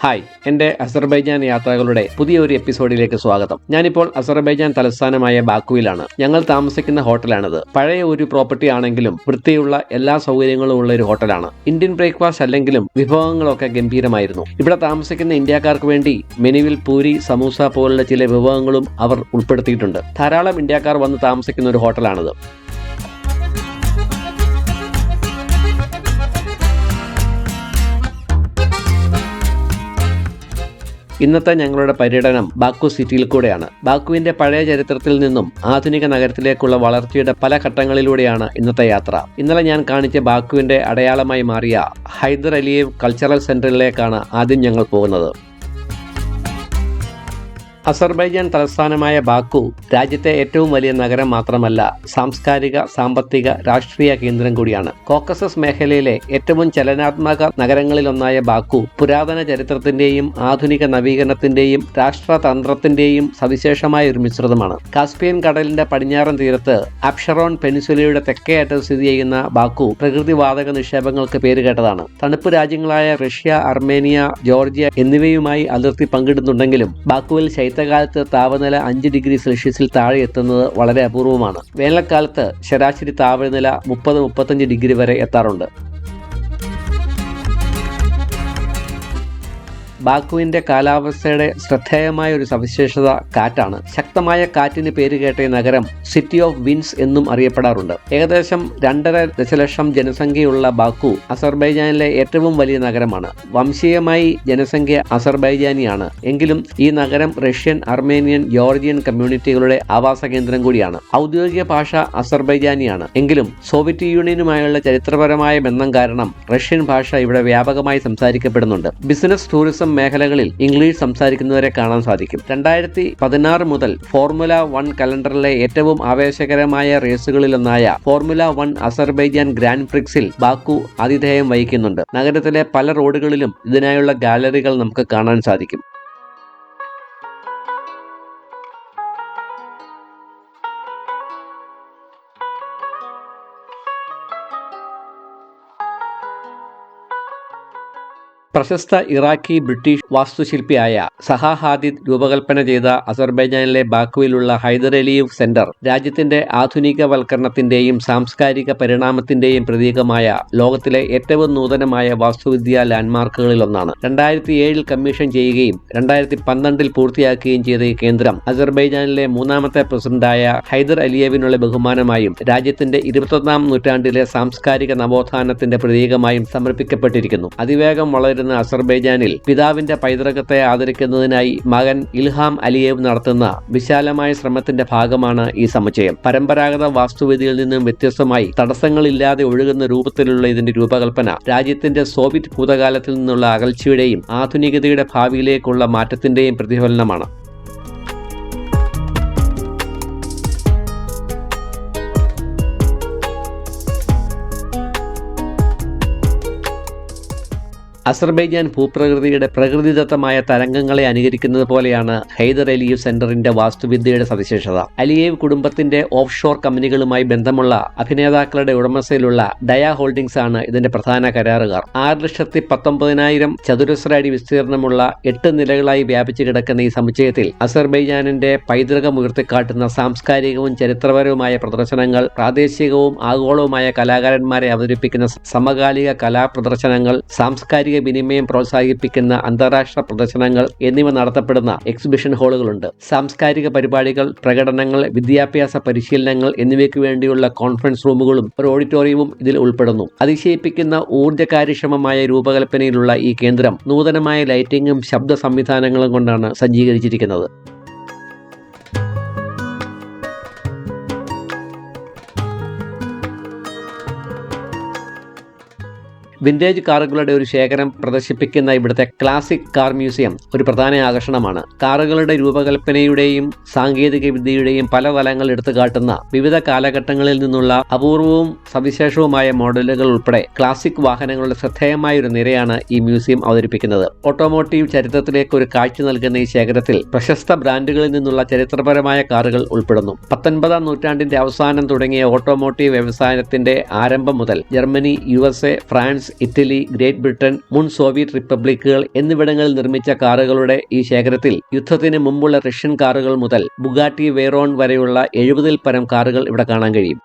Hi, എൻ്റെ Azerbaijan യാത്രകളുടെ പുതിയൊരു എപ്പിസോഡിലേക്ക് സ്വാഗതം. ഞാനിപ്പോൾ അസർബൈജാൻ തലസ്ഥാനമായ ബാക്കുവിലാണ്. ഞങ്ങൾ താമസിക്കുന്ന ഹോട്ടലാണിത്. പഴയ ഒരു പ്രോപ്പർട്ടി ആണെങ്കിലും വൃത്തിയുള്ള എല്ലാ സൗകര്യങ്ങളും ഉള്ള ഒരു ഹോട്ടലാണ്. ഇന്ത്യൻ ബ്രേക്ക്ഫാസ്റ്റ് അല്ലെങ്കിലും വിഭവങ്ങളൊക്കെ ഗംഭീരമായിരുന്നു. ഇവിടെ താമസിക്കുന്ന ഇന്ത്യക്കാർക്ക് വേണ്ടി മെനുവിൽ പൂരി, സമൂസ പോലുള്ള ചില വിഭവങ്ങളും അവർ ഉൾപ്പെടുത്തിയിട്ടുണ്ട്. ധാരാളം ഇന്ത്യക്കാർ വന്ന് താമസിക്കുന്ന ഒരു ഹോട്ടലാണിത്. ഇന്നത്തെ ഞങ്ങളുടെ പര്യടനം ബാക്കു സിറ്റിയിൽ കൂടെയാണ്. ബാക്കുവിന്റെ പഴയ ചരിത്രത്തിൽ നിന്നും ആധുനിക നഗരത്തിലേക്കുള്ള വളർച്ചയുടെ പല ഘട്ടങ്ങളിലൂടെയാണ് ഇന്നത്തെ യാത്ര. ഇന്നലെ ഞാൻ കാണിച്ച ബാക്കുവിന്റെ അടയാളമായി മാറിയ ഹൈദർ അലിയേവ് കൾച്ചറൽ സെന്ററിലേക്കാണ് ആദ്യം ഞങ്ങൾ പോകുന്നത്. അസർബൈജാൻ തലസ്ഥാനമായ ബാക്കു രാജ്യത്തെ ഏറ്റവും വലിയ നഗരം മാത്രമല്ല, സാംസ്കാരിക, സാമ്പത്തിക, രാഷ്ട്രീയ കേന്ദ്രം കൂടിയാണ്. കോക്കസസ് മേഖലയിലെ ഏറ്റവും ചലനാത്മക നഗരങ്ങളിലൊന്നായ ബാക്കു പുരാതന ചരിത്രത്തിന്റെയും ആധുനിക നവീകരണത്തിന്റെയും രാഷ്ട്രതന്ത്രത്തിന്റെയും സവിശേഷമായ ഒരു മിശ്രിതമാണ്. കാസ്പിയൻ കടലിന്റെ പടിഞ്ഞാറൻ തീരത്ത് അപ്ഷറോൺ പെനിൻസുലയുടെ തെക്കേ അറ്റത്ത് സ്ഥിതി ചെയ്യുന്ന ബാക്കു പ്രകൃതിവാതക നിക്ഷേപങ്ങൾക്ക് പേരുകേട്ടതാണ്. തണുപ്പ് രാജ്യങ്ങളായ റഷ്യ, അർമേനിയ, ജോർജിയ എന്നിവയുമായി അതിർത്തി പങ്കിടുന്നുണ്ടെങ്കിലും ബാക്കുവിൽ ശൈത്യകാലത്ത് താപനില 5 ഡിഗ്രി സെൽഷ്യസിൽ താഴെ എത്തുന്നത് വളരെ അപൂർവമാണ്. വേനൽക്കാലത്ത് ശരാശരി താപനില 30-35 ഡിഗ്രി വരെ എത്താറുണ്ട്. ബാക്കുവിന്റെ കാലാവസ്ഥയുടെ ശ്രദ്ധേയമായ ഒരു സവിശേഷത കാറ്റാണ്. ശക്തമായ കാറ്റിന് പേരുകേട്ട ഈ നഗരം സിറ്റി ഓഫ് വിൻഡ്സ് എന്നും അറിയപ്പെടാറുണ്ട്. ഏകദേശം 2.5 ദശലക്ഷം ജനസംഖ്യയുള്ള ബാക്കു അസർബൈജാനിലെ ഏറ്റവും വലിയ നഗരമാണ്. വംശീയമായി ജനസംഖ്യ അസർബൈജാനിയാണ്. എങ്കിലും ഈ നഗരം റഷ്യൻ, അർമേനിയൻ, ജോർജിയൻ കമ്മ്യൂണിറ്റികളുടെ ആവാസ കേന്ദ്രം കൂടിയാണ്. ഔദ്യോഗിക ഭാഷ അസർബൈജാനിയാണ്. എങ്കിലും സോവിയറ്റ് യൂണിയനുമായുള്ള ചരിത്രപരമായ ബന്ധം കാരണം റഷ്യൻ ഭാഷ ഇവിടെ വ്യാപകമായി സംസാരിക്കപ്പെടുന്നുണ്ട്. ബിസിനസ്, ടൂറിസം മേഖലകളിൽ ഇംഗ്ലീഷ് സംസാരിക്കുന്നവരെ കാണാൻ സാധിക്കും. 2016 മുതൽ ഫോർമുല 1 കലണ്ടറിലെ ഏറ്റവും ആവേശകരമായ റേസുകളിലൊന്നായ ഫോർമുല 1 അസർബൈജാൻ ഗ്രാൻഡ് പ്രിക്സിൽ ബാക്കു ആതിഥേയം വഹിക്കുന്നുണ്ട്. നഗരത്തിലെ പല റോഡുകളിലും ഇതിനായുള്ള ഗാലറികൾ നമുക്ക് കാണാൻ സാധിക്കും. പ്രശസ്ത ഇറാഖി ബ്രിട്ടീഷ് വാസ്തുശില്പിയായ സഹാ ഹാദിദ് രൂപകൽപ്പന ചെയ്ത അസർബൈജാനിലെ ബാക്കുവിലുള്ള ഹൈദർ അലിയേവ് സെന്റർ രാജ്യത്തിന്റെ ആധുനികവൽക്കരണത്തിന്റെയും സാംസ്കാരിക പരിണാമത്തിന്റെയും പ്രതീകമായ ലോകത്തിലെ ഏറ്റവും നൂതനമായ വാസ്തുവിദ്യാ ലാൻഡ്മാർക്കുകളിൽ ഒന്നാണ്. 2007 കമ്മീഷൻ ചെയ്യുകയും 2012 പൂർത്തിയാക്കുകയും ചെയ്ത ഈ കേന്ദ്രം അസർബൈജാനിലെ 3ാമത്തെ പ്രസിഡന്റായ ഹൈദർ അലിയേവിനുള്ള ബഹുമാനമായും രാജ്യത്തിന്റെ 21ാം നൂറ്റാണ്ടിലെ സാംസ്കാരിക നവോത്ഥാനത്തിന്റെ പ്രതീകമായും സമർപ്പിക്കപ്പെട്ടിരിക്കുന്നു. അതിവേഗം വളരുന്ന അസർബൈജാനിൽ പിതാവിന്റെ പൈതൃകത്തെ ആദരിക്കുന്നതിനായി മകൻ ഇൽഹാം അലിയേവ് നടത്തുന്ന വിശാലമായ ശ്രമത്തിന്റെ ഭാഗമാണ് ഈ സമുച്ചയം. പരമ്പരാഗത വാസ്തുവിദ്യയിൽ നിന്നും വ്യത്യസ്തമായി തടസ്സങ്ങളില്ലാതെ ഒഴുകുന്ന രൂപത്തിലുള്ള ഇതിന്റെ രൂപകൽപ്പന രാജ്യത്തിന്റെ സോവിയറ്റ് ഭൂതകാലത്തിൽ നിന്നുള്ള അകൽച്ചയുടെയും ആധുനികതയുടെ ഭാവിയിലേക്കുള്ള മാറ്റത്തിന്റെയും പ്രതിഫലനമാണ്. അസർബൈജാൻ ഭൂപ്രകൃതിയുടെ പ്രകൃതിദത്തമായ തരംഗങ്ങളെ അനുകരിക്കുന്നത് പോലെയാണ് ഹൈദർ അലിയേവ് സെന്ററിന്റെ വാസ്തുവിദ്യയുടെ സവിശേഷത. അലിയേവ് കുടുംബത്തിന്റെ ഓഫ് ഷോർ കമ്പനികളുമായി ബന്ധമുള്ള അഭിനേതാക്കളുടെ ഉടമസ്ഥയിലുള്ള ഡയ ഹോൾഡിംഗ്സ് ആണ് ഇതിന്റെ പ്രധാന കരാറുകാർ. 6,19,000 ചതുരശ്ര അടി വിസ്തീർണമുള്ള 8 നിലകളായി വ്യാപിച്ചു കിടക്കുന്ന ഈ സമുച്ചയത്തിൽ അസർബൈജാനിന്റെ പൈതൃകം ഉയർത്തിക്കാട്ടുന്ന സാംസ്കാരികവും ചരിത്രപരവുമായ പ്രദർശനങ്ങൾ, പ്രാദേശികവും ആഗോളവുമായ കലാകാരന്മാരെ അവതരിപ്പിക്കുന്ന സമകാലിക കലാപ്രദർശനങ്ങൾ, സാംസ്കാരിക വിനിമയം പ്രോത്സാഹിപ്പിക്കുന്ന അന്താരാഷ്ട്ര പ്രദർശനങ്ങൾ എന്നിവ നടത്തപ്പെടുന്ന എക്സിബിഷൻ ഹാളുകളുണ്ട്. സാംസ്കാരിക പരിപാടികൾ, പ്രകടനങ്ങൾ, വിദ്യാഭ്യാസ പരിശീലനങ്ങൾ എന്നിവയ്ക്ക് വേണ്ടിയുള്ള കോൺഫറൻസ് റൂമുകളും ഒരു ഓഡിറ്റോറിയവും ഇതിൽ ഉൾപ്പെടുന്നു. അതിശയിപ്പിക്കുന്ന ഊർജ്ജകാര്യക്ഷമമായ രൂപകൽപ്പനയിലുള്ള ഈ കേന്ദ്രം നൂതനമായ ലൈറ്റിംഗും ശബ്ദ സംവിധാനങ്ങളും കൊണ്ടാണ് സജ്ജീകരിച്ചിരിക്കുന്നത്. വിന്റേജ് കാറുകളുടെ ഒരു ശേഖരം പ്രദർശിപ്പിക്കുന്ന ഇവിടുത്തെ ക്ലാസിക് കാർ മ്യൂസിയം ഒരു പ്രധാന ആകർഷണമാണ്. കാറുകളുടെ രൂപകൽപ്പനയുടെയും സാങ്കേതിക വിദ്യയുടെയും പല തലങ്ങൾ എടുത്തു കാട്ടുന്ന വിവിധ കാലഘട്ടങ്ങളിൽ നിന്നുള്ള അപൂർവവും സവിശേഷവുമായ മോഡലുകൾ ഉൾപ്പെടെ ക്ലാസിക് വാഹനങ്ങളുടെ ശ്രദ്ധേയമായ ഒരു നിരയാണ് ഈ മ്യൂസിയം അവതരിപ്പിക്കുന്നത്. ഓട്ടോമോട്ടീവ് ചരിത്രത്തിലേക്ക് ഒരു കാഴ്ച നൽകുന്ന ഈ ശേഖരത്തിൽ പ്രശസ്ത ബ്രാൻഡുകളിൽ നിന്നുള്ള ചരിത്രപരമായ കാറുകൾ ഉൾപ്പെടുന്നു. 19ാം നൂറ്റാണ്ടിന്റെ അവസാനം തുടങ്ങിയ ഓട്ടോമോട്ടീവ് വ്യവസായത്തിന്റെ ആരംഭം മുതൽ Germany, USA, France France, Italy, great Britain, മുൻ സോവിയറ്റ് റിപ്പബ്ലിക്കുകൾ എന്നിവിടങ്ങളിൽ നിർമ്മിച്ച കാറുകളുടെ ഈ ശേഖരത്തിൽ യുദ്ധത്തിന് മുമ്പുള്ള റഷ്യൻ കാറുകൾ മുതൽ ബുഗാട്ടി വെയ്റോൺ വരെയുള്ള 70-ൽ പരം കാറുകൾ ഇവിടെ കാണാൻ കഴിയും.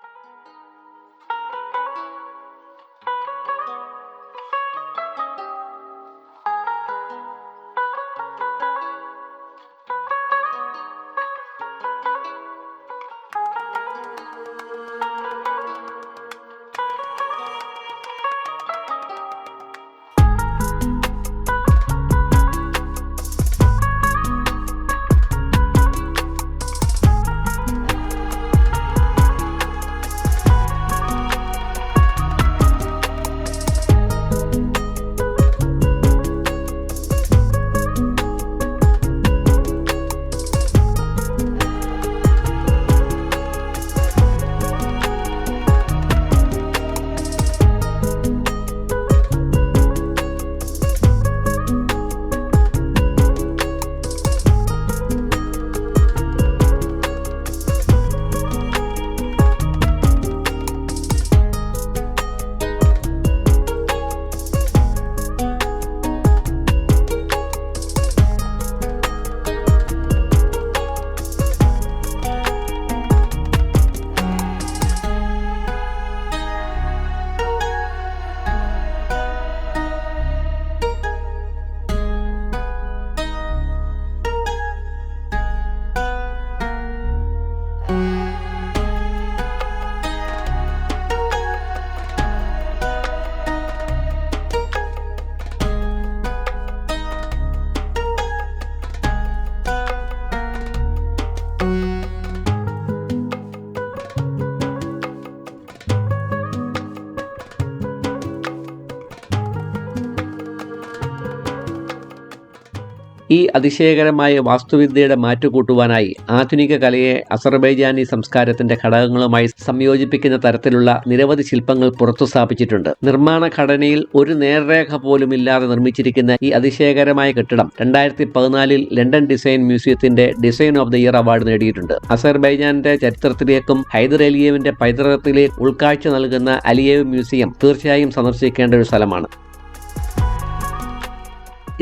ഈ അതിശയകരമായ വാസ്തുവിദ്യയുടെ മാറ്റുകൂട്ടുവാനായി ആധുനിക കലയെ അസർബൈജാനി സംസ്കാരത്തിന്റെ ഘടകങ്ങളുമായി സംയോജിപ്പിക്കുന്ന തരത്തിലുള്ള നിരവധി ശില്പങ്ങൾ പുറത്തു സ്ഥാപിച്ചിട്ടുണ്ട്. നിർമ്മാണ ഘടനയിൽ ഒരു നേർരേഖ പോലും ഇല്ലാതെ നിർമ്മിച്ചിരിക്കുന്ന ഈ അതിശയകരമായ കെട്ടിടം 2014 ലണ്ടൻ ഡിസൈൻ മ്യൂസിയത്തിന്റെ design of the year award നേടിയിട്ടുണ്ട്. അസർബൈജാന്റെ ചരിത്രത്തിലേക്കും ഹൈദർ അലിയേവിന്റെ പൈതൃകത്തിലേക്ക് ഉൾക്കാഴ്ച നൽകുന്ന അലിയേവ് മ്യൂസിയം തീർച്ചയായും സന്ദർശിക്കേണ്ട ഒരു സ്ഥലമാണ്.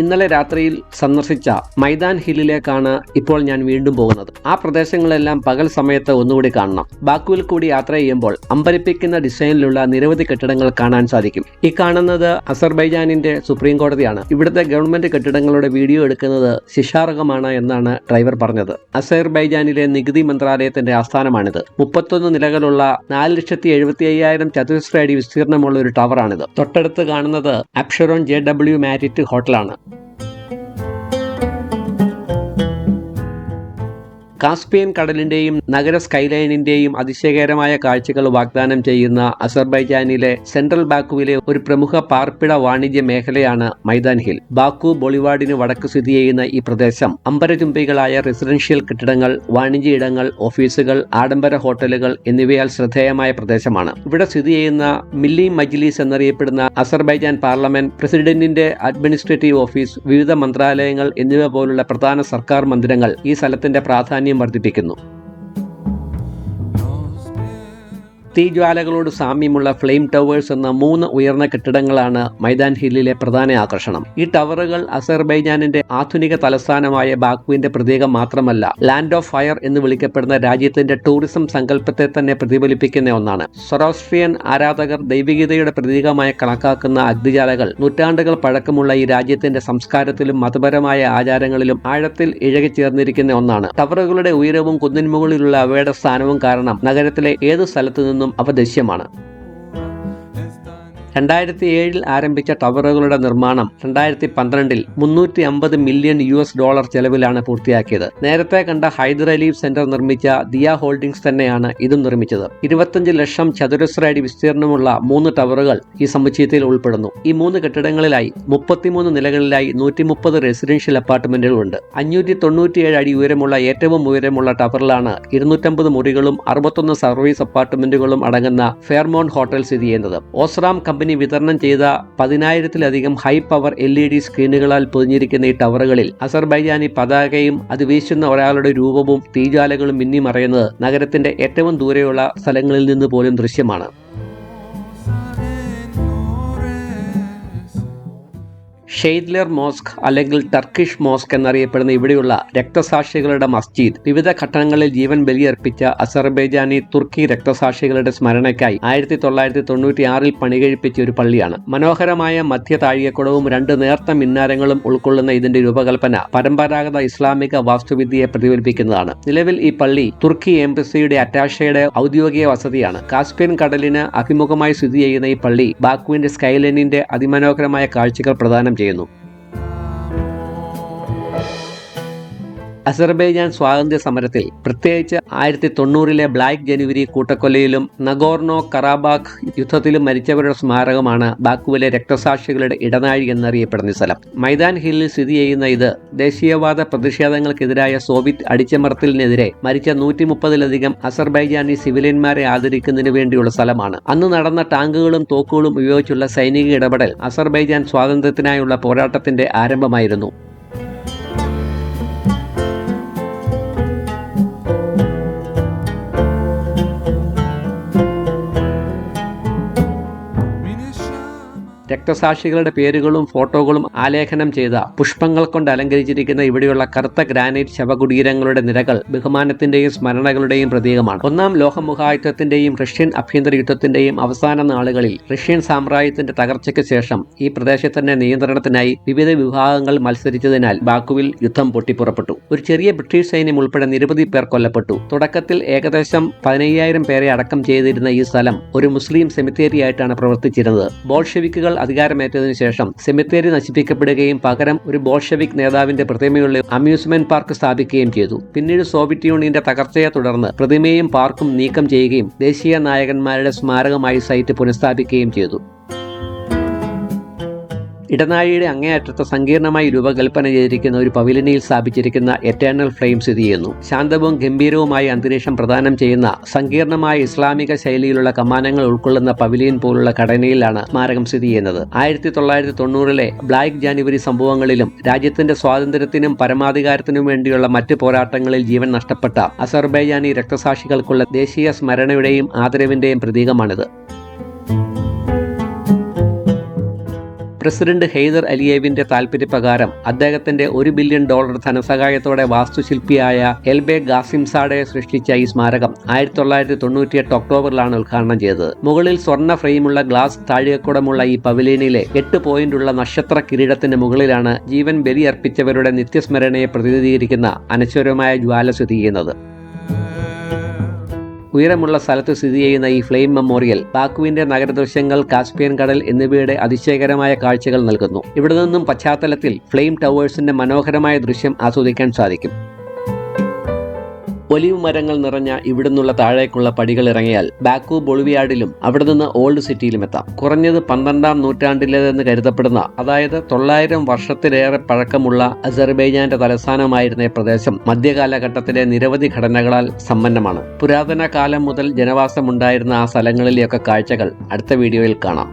ഇന്നലെ രാത്രിയിൽ സന്ദർശിച്ച മൈതാൻ ഹില്ലിലേക്കാണ് ഇപ്പോൾ ഞാൻ വീണ്ടും പോകുന്നത്. ആ പ്രദേശങ്ങളെല്ലാം പകൽ സമയത്ത് ഒന്നുകൂടി കാണണം. ബാക്കുവിൽ കൂടി യാത്ര ചെയ്യുമ്പോൾ അമ്പരിപ്പിക്കുന്ന ഡിസൈനിലുള്ള നിരവധി കെട്ടിടങ്ങൾ കാണാൻ സാധിക്കും. ഈ കാണുന്നത് അസർബൈജാനിന്റെ സുപ്രീം കോടതിയാണ്. ഇവിടുത്തെ ഗവൺമെന്റ് കെട്ടിടങ്ങളുടെ വീഡിയോ എടുക്കുന്നത് ശിക്ഷാർഹമാണ് എന്നാണ് ഡ്രൈവർ പറഞ്ഞത്. അസർബൈജാനിലെ നികുതി മന്ത്രാലയത്തിന്റെ ആസ്ഥാനമാണിത്. 31 നിലകളുള്ള 4,75,000 ചതുരശ്ര അടി വിസ്തീർണമുള്ള ഒരു ടവറാണിത്. തൊട്ടടുത്ത് കാണുന്നത് അപ്ഷറോൺ JW മാരിറ്റ് ഹോട്ടലാണ്. കാസ്പിയൻ കടലിന്റെയും നഗര സ്കൈലൈനിന്റെയും അതിശയകരമായ കാഴ്ചകൾ വാഗ്ദാനം ചെയ്യുന്ന അസർബൈജാനിലെ സെൻട്രൽ ബാക്കുവിലെ ഒരു പ്രമുഖ പാർപ്പിട വാണിജ്യ മേഖലയാണ് മൈതാൻ ഹിൽ. ബാക്കു ബൊളിവാർഡിന് വടക്ക് സ്ഥിതി ചെയ്യുന്ന ഈ പ്രദേശം അമ്പരചുംബികളായ റെസിഡൻഷ്യൽ കെട്ടിടങ്ങൾ, വാണിജ്യ ഇടങ്ങൾ, ഓഫീസുകൾ, ആഡംബര ഹോട്ടലുകൾ എന്നിവയാൽ ശ്രദ്ധേയമായ പ്രദേശമാണ്. ഇവിടെ സ്ഥിതി ചെയ്യുന്ന മില്ലി മജ്ലിസ് എന്നറിയപ്പെടുന്ന അസർബൈജാൻ പാർലമെന്റ്, പ്രസിഡന്റിന്റെ അഡ്മിനിസ്ട്രേറ്റീവ് ഓഫീസ്, വിവിധ മന്ത്രാലയങ്ങൾ എന്നിവ പോലുള്ള പ്രധാന സർക്കാർ മന്ദിരങ്ങൾ ഈ സ്ഥലത്തിന്റെ പ്രാധാന്യം വർദ്ധിപ്പിക്കുന്നു. തീജ്വാലകളോട് സാമ്യമുള്ള ഫ്ലെയിം ടവേഴ്സ് എന്ന 3 ഉയർന്ന കെട്ടിടങ്ങളാണ് മൈതാൻ ഹില്ലിലെ പ്രധാന ആകർഷണം. ഈ ടവറുകൾ അസർബൈജാനിന്റെ ആധുനിക തലസ്ഥാനമായ ബാക്കുവിന്റെ പ്രതീകം മാത്രമല്ല, ലാൻഡ് ഓഫ് ഫയർ എന്ന് വിളിക്കപ്പെടുന്ന രാജ്യത്തിന്റെ ടൂറിസം സങ്കല്പത്തെ തന്നെ പ്രതിഫലിപ്പിക്കുന്ന ഒന്നാണ്. സൊറോസ്ട്രിയൻ ആരാധകർ ദൈവികതയുടെ പ്രതീകമായി കണക്കാക്കുന്ന അഗ്നിജാലകൾ നൂറ്റാണ്ടുകൾ പഴക്കമുള്ള ഈ രാജ്യത്തിന്റെ സംസ്കാരത്തിലും മതപരമായ ആചാരങ്ങളിലും ആഴത്തിൽ ഇഴകിച്ചേർന്നിരിക്കുന്ന ഒന്നാണ്. ടവറുകളുടെ ഉയരവും കുന്നിൻ മുകളിലുള്ള അവയുടെ സ്ഥാനവും കാരണം നഗരത്തിലെ ഏത് സ്ഥലത്തു നിന്നും അവ ദൃശ്യമാണ്. 2007 ആരംഭിച്ച ടവറുകളുടെ നിർമ്മാണം 2012 $350 മില്യൺ ചെലവിലാണ് പൂർത്തിയാക്കിയത്. നേരത്തെ കണ്ട ഹൈദർ അലീവ് സെന്റർ നിർമ്മിച്ച ദിയ ഹോൾഡിംഗ്സ് തന്നെയാണ് ഇതും നിർമ്മിച്ചത്. 25 ലക്ഷം ചതുരശ്ര അടി വിസ്തീർണമുള്ള 3 ടവറുകൾ ഈ സമുച്ചയത്തിൽ ഉൾപ്പെടുന്നു. ഈ 3 കെട്ടിടങ്ങളിലായി 33 നിലകളിലായി 130 റെസിഡൻഷ്യൽ അപ്പാർട്ട്മെന്റുകളുണ്ട്. 597 അടി ഉയരമുള്ള ഏറ്റവും ഉയരമുള്ള ടവറിലാണ് 250 മുറികളും 61 സർവീസ് അപ്പാർട്ട്മെന്റുകളും അടങ്ങുന്ന ഫെയർമോൺ ഹോട്ടൽ സ്ഥിതി ചെയ്യുന്നത്. ഓസ്റാം കമ്പനി വിതരണം ചെയ്ത 10,000-ലധികം ഹൈ പവർ LED സ്ക്രീനുകളാൽ പൊതിഞ്ഞിരിക്കുന്ന ഈ ടവറുകളിൽ അസർബൈജാനി പതാകയും അത് വീശുന്ന ഒരാളുടെ രൂപവും തീജ്വാലകളും മിന്നിമറയുന്നത് നഗരത്തിന്റെ ഏറ്റവും ദൂരെയുള്ള സ്ഥലങ്ങളിൽ നിന്ന് പോലും ദൃശ്യമാണ്. ഷെയ്ദ്ലർ മോസ്ക് അല്ലെങ്കിൽ ടർക്കിഷ് മോസ്ക് എന്നറിയപ്പെടുന്ന ഇവിടെയുള്ള രക്തസാക്ഷികളുടെ മസ്ജിദ് വിവിധ ഘട്ടങ്ങളിൽ ജീവൻ ബലിയർപ്പിച്ച അസർബൈജാനി തുർക്കി രക്തസാക്ഷികളുടെ സ്മരണയ്ക്കായി 1996 പണികഴിപ്പിച്ച ഒരു പള്ളിയാണ്. മനോഹരമായ മധ്യ താഴികക്കുടവും 2 നേർത്ത മിന്നാരങ്ങളും ഉൾക്കൊള്ളുന്ന ഇതിന്റെ രൂപകൽപ്പന പരമ്പരാഗത ഇസ്ലാമിക വാസ്തുവിദ്യയെ പ്രതിഫലിപ്പിക്കുന്നതാണ്. നിലവിൽ ഈ പള്ളി തുർക്കി എംബസിയുടെ അറ്റാഷയുടെ ഔദ്യോഗിക വസതിയാണ്. കാസ്പിയൻ കടലിന് അഭിമുഖമായി സ്ഥിതി ചെയ്യുന്ന ഈ പള്ളി ബാക്കുവിന്റെ സ്കൈലൈനിന്റെ അതിമനോഹരമായ കാഴ്ചകൾ പ്രദാനം ചെയ്യുന്നു. അസർബൈജാൻ സ്വാതന്ത്ര്യ സമരത്തിൽ പ്രത്യേകിച്ച് 1990 ബ്ലാക്ക് ജനുവരി കൂട്ടക്കൊലയിലും നഗോർണോ കറാബാഖ് യുദ്ധത്തിലും മരിച്ചവരുടെ സ്മാരകമാണ് ബാക്കുവിലെ രക്തസാക്ഷികളുടെ ഇടനാഴി എന്നറിയപ്പെടുന്ന സ്ഥലം. മൈതാൻ ഹില്ലിൽ സ്ഥിതി ചെയ്യുന്ന ഇത് ദേശീയവാദ പ്രതിഷേധങ്ങൾക്കെതിരായ സോവിയറ്റ് അടിച്ചമർത്തലിനെതിരെ മരിച്ച 130-ലധികം അസർബൈജാനി സിവിലിയന്മാരെ ആദരിക്കുന്നതിന് വേണ്ടിയുള്ള സ്ഥലമാണ്. അന്ന് നടന്ന ടാങ്കുകളും തോക്കുകളും ഉപയോഗിച്ചുള്ള സൈനിക ഇടപെടൽ അസർബൈജാൻ സ്വാതന്ത്ര്യത്തിനായുള്ള പോരാട്ടത്തിന്റെ ആരംഭമായിരുന്നു. രക്തസാക്ഷികളുടെ പേരുകളും ഫോട്ടോകളും ആലേഖനം ചെയ്ത പുഷ്പങ്ങൾ കൊണ്ട് അലങ്കരിച്ചിരിക്കുന്ന ഇവിടെയുള്ള കറുത്ത ഗ്രാനൈറ്റ് ശവകുടീരങ്ങളുടെ നിരകൾ ബഹുമാനത്തിന്റെയും സ്മരണകളുടെയും പ്രതീകമാണ്. 1-ാം ലോകമഹായുദ്ധത്തിന്റെയും റഷ്യൻ ആഭ്യന്തര യുദ്ധത്തിന്റെയും അവസാന നാളുകളിൽ റഷ്യൻ സാമ്രാജ്യത്തിന്റെ തകർച്ചയ്ക്ക് ശേഷം ഈ പ്രദേശത്തിന്റെ നിയന്ത്രണത്തിനായി വിവിധ വിഭാഗങ്ങൾ മത്സരിച്ചതിനാൽ ബാക്കുവിൽ യുദ്ധം പൊട്ടിപ്പുറപ്പെട്ടു. ഒരു ചെറിയ ബ്രിട്ടീഷ് സൈന്യം ഉൾപ്പെടെ നിരവധി പേർ കൊല്ലപ്പെട്ടു. തുടക്കത്തിൽ ഏകദേശം 15,000 പേരെ അടക്കം ചെയ്തിരുന്ന ഈ സ്ഥലം ഒരു മുസ്ലിം സെമിത്തേരിയായിട്ടാണ് പ്രവർത്തിച്ചിരുന്നത്. ബോൾഷെവിക്കുകൾ അധികാരമേറ്റതിനു ശേഷം സെമിത്തേരി നശിപ്പിക്കപ്പെടുകയും പകരം ഒരു ബോൾഷെവിക് നേതാവിന്റെ പ്രതിമയുള്ള അമ്യൂസ്മെന്റ് പാർക്ക് സ്ഥാപിക്കുകയും ചെയ്തു. പിന്നീട് സോവിയറ്റ് യൂണിയന്റെ തകർച്ചയെ തുടർന്ന് പ്രതിമയും പാർക്കും നീക്കം ചെയ്യുകയും ദേശീയ നായകന്മാരുടെ സ്മാരകമായി സൈറ്റ് പുനഃസ്ഥാപിക്കുകയും ചെയ്തു. ഇടനാഴിയുടെ അങ്ങേയറ്റത്ത് സങ്കീർണമായി രൂപകൽപ്പന ചെയ്തിരിക്കുന്ന ഒരു പവിലിയനിൽ സ്ഥാപിച്ചിരിക്കുന്ന എറ്റേണൽ ഫ്ലെയിം സ്ഥിതി ചെയ്യുന്നു. ശാന്തവും ഗംഭീരവുമായ അന്തരീക്ഷം പ്രദാനം ചെയ്യുന്ന സങ്കീർണമായ ഇസ്ലാമിക ശൈലിയിലുള്ള കമാനങ്ങൾ ഉൾക്കൊള്ളുന്ന പവിലിയൻ പോലുള്ള ഘടനയിലാണ് സ്മാരകം സ്ഥിതി ചെയ്യുന്നത്. 1990 ബ്ലാക്ക് ജാനുവരി സംഭവങ്ങളിലും രാജ്യത്തിന്റെ സ്വാതന്ത്ര്യത്തിനും പരമാധികാരത്തിനും വേണ്ടിയുള്ള മറ്റ് പോരാട്ടങ്ങളിൽ ജീവൻ നഷ്ടപ്പെട്ട അസർബൈജാനി രക്തസാക്ഷികൾക്കുള്ള ദേശീയ സ്മരണയുടെയും ആദരവിന്റെയും പ്രതീകമാണിത്. പ്രസിഡന്റ് ഹെയ്ദർ അലിയേവിന്റെ താൽപര്യപ്രകാരം അദ്ദേഹത്തിന്റെ $1 ബില്യൺ ധനസഹായത്തോടെ വാസ്തുശില്പിയായ എൽബെ ഗാസിംസാഡെ സൃഷ്ടിച്ച ഈ സ്മാരകം 1998 ഒക്ടോബറിലാണ് ഉദ്ഘാടനം ചെയ്തത്. മുകളിൽ സ്വർണ്ണ ഫ്രെയിമുള്ള ഗ്ലാസ് താഴികക്കുടമുള്ള ഈ പവിലിയനിലെ 8 പോയിന്റുള്ള നക്ഷത്ര കിരീടത്തിന് മുകളിലാണ് ജീവൻ ബലിയർപ്പിച്ചവരുടെ നിത്യസ്മരണയെ പ്രതിനിധീകരിക്കുന്ന അനശ്വരമായ ജ്വാല സ്ഥിതി ചെയ്യുന്നത്. ഉയരമുള്ള സ്ഥലത്ത് സ്ഥിതി ചെയ്യുന്ന ഈ ഫ്ലെയിം മെമ്മോറിയൽ ബാക്കുവിന്റെ നഗരദൃശ്യങ്ങൾ, കാസ്പിയൻ കടൽ എന്നിവയുടെ അതിശയകരമായ കാഴ്ചകൾ നൽകുന്നു. ഇവിടെ നിന്നും പശ്ചാത്തലത്തിൽ ഫ്ലെയിം ടവേഴ്സിന്റെ മനോഹരമായ ദൃശ്യം ആസ്വദിക്കാൻ സാധിക്കും. ഒലിവ് മരങ്ങൾ നിറഞ്ഞ ഇവിടുന്നുള്ള താഴേക്കുള്ള പടികൾ ഇറങ്ങിയാൽ ബാക്കു ബൊളിവിയാഡിലും അവിടെ നിന്ന് ഓൾഡ് സിറ്റിയിലും എത്താം. കുറഞ്ഞത് 12-ാം നൂറ്റാണ്ടിലേതെന്ന് കരുതപ്പെടുന്ന, അതായത് 900 വർഷത്തിലേറെ പഴക്കമുള്ള അസർബൈജാന്റെ തലസ്ഥാനമായിരുന്ന പ്രദേശം മധ്യകാലഘട്ടത്തിലെ നിരവധി ഘടനകളാൽ സമ്പന്നമാണ്. പുരാതന കാലം മുതൽ ജനവാസമുണ്ടായിരുന്ന ആ സ്ഥലങ്ങളിലെയൊക്കെ കാഴ്ചകൾ അടുത്ത വീഡിയോയിൽ കാണാം.